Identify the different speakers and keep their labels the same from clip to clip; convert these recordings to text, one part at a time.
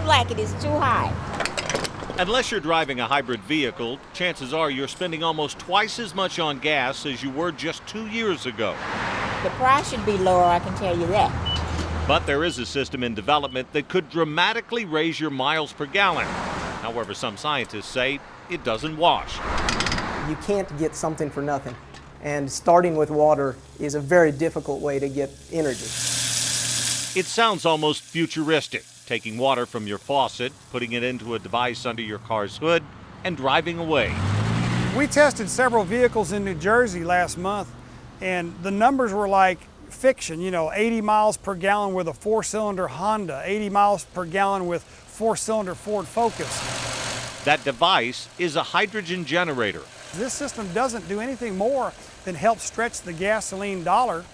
Speaker 1: don't like it. It's too high.
Speaker 2: Unless you're driving a hybrid vehicle, chances are you're spending almost twice as much on gas as you were just 2 years ago.
Speaker 1: The price should be lower, I can tell you that.
Speaker 2: But there is a system in development that could dramatically raise your miles per gallon. However, some scientists say it doesn't wash.
Speaker 3: You can't get something for nothing. And starting with water is a very difficult way to get energy.
Speaker 2: It sounds almost futuristic, taking water from your faucet, putting it into a device under your car's hood, and driving away.
Speaker 4: We tested several vehicles in New Jersey last month, and the numbers were like fiction, 80 miles per gallon with a 4-cylinder Honda, 80 miles per gallon with 4-cylinder Ford Focus.
Speaker 2: That device is a hydrogen generator.
Speaker 4: This system doesn't do anything more than help stretch the gasoline dollar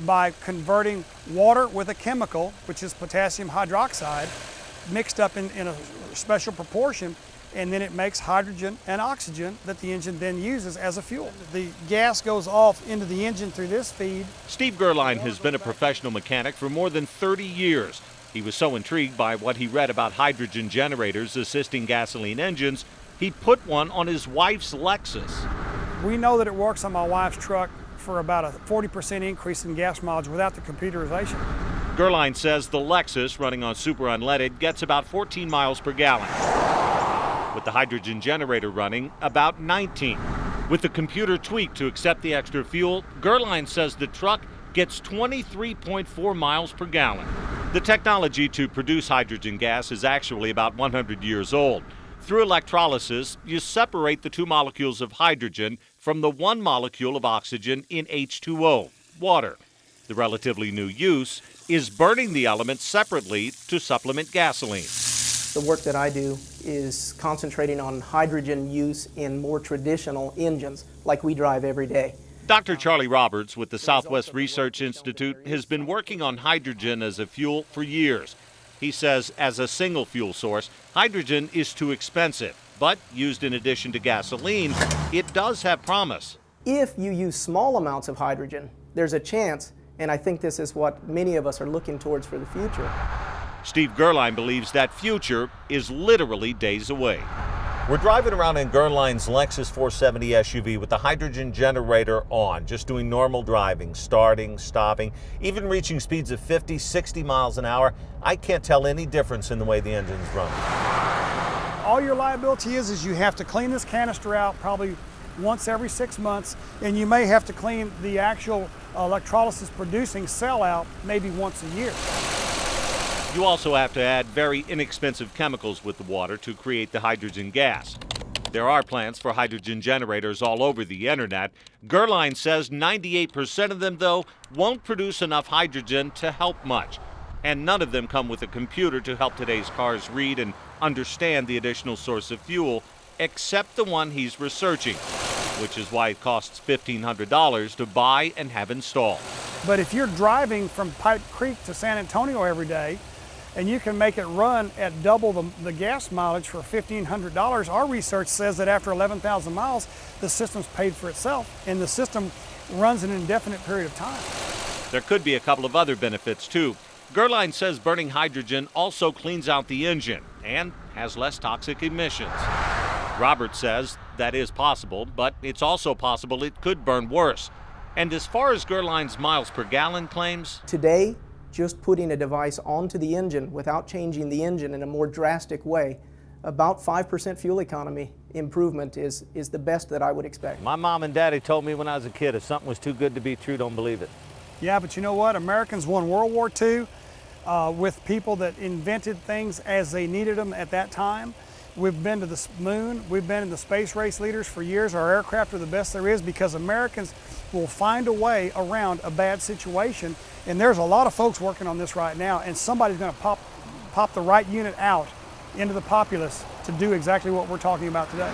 Speaker 4: by converting water with a chemical, which is potassium hydroxide, mixed up in a special proportion, and then it makes hydrogen and oxygen that the engine then uses as a fuel. The gas goes off into the engine through this feed.
Speaker 2: Steve Gerline has been a professional mechanic for more than 30 years. He was so intrigued by what he read about hydrogen generators assisting gasoline engines, he put one on his wife's Lexus.
Speaker 4: We know that it works on my wife's truck for about a 40% increase in gas mileage without the computerization.
Speaker 2: Gerline says the Lexus, running on super unleaded, gets about 14 miles per gallon. With the hydrogen generator running, about 19. With the computer tweaked to accept the extra fuel, Gerline says the truck gets 23.4 miles per gallon. The technology to produce hydrogen gas is actually about 100 years old. Through electrolysis, you separate the two molecules of hydrogen from the one molecule of oxygen in H2O, water. The relatively new use is burning the elements separately to supplement gasoline.
Speaker 3: The work that I do is concentrating on hydrogen use in more traditional engines like we drive every day.
Speaker 2: Dr. Charlie Roberts with the Southwest Research Institute has been working on hydrogen as a fuel for years. He says as a single fuel source, hydrogen is too expensive, but used in addition to gasoline, it does have promise.
Speaker 3: If you use small amounts of hydrogen, there's a chance, and I think this is what many of us are looking towards for the future.
Speaker 2: Steve Gerline believes that future is literally days away. We're driving around in Gerline's Lexus 470 SUV with the hydrogen generator on, just doing normal driving, starting, stopping, even reaching speeds of 50, 60 miles an hour. I can't tell any difference in the way the engine's run.
Speaker 4: All your liability is you have to clean this canister out probably once every 6 months, and you may have to clean the actual electrolysis producing cell out maybe once a year.
Speaker 2: You also have to add very inexpensive chemicals with the water to create the hydrogen gas. There are plans for hydrogen generators all over the internet. Gerline says 98% of them, though, won't produce enough hydrogen to help much. And none of them come with a computer to help today's cars read and understand the additional source of fuel, except the one he's researching, which is why it costs $1,500 to buy and have installed.
Speaker 4: But if you're driving from Pipe Creek to San Antonio every day, and you can make it run at double the gas mileage for $1,500. Our research says that after 11,000 miles, the system's paid for itself, and the system runs an indefinite period of time.
Speaker 2: There could be a couple of other benefits, too. Gerline says burning hydrogen also cleans out the engine and has less toxic emissions. Robert says that is possible, but it's also possible it could burn worse. And as far as Gerline's miles per gallon claims,
Speaker 3: today, just putting a device onto the engine without changing the engine in a more drastic way, about 5% fuel economy improvement is the best that I would expect.
Speaker 2: My mom and daddy told me when I was a kid, if something was too good to be true, don't believe it.
Speaker 4: Yeah, but you know what? Americans won World War II with people that invented things as they needed them at that time. We've been to the moon, we've been in the space race leaders for years. Our aircraft are the best there is because Americans will find a way around a bad situation. And there's a lot of folks working on this right now, and somebody's going to pop the right unit out into the populace to do exactly what we're talking about today.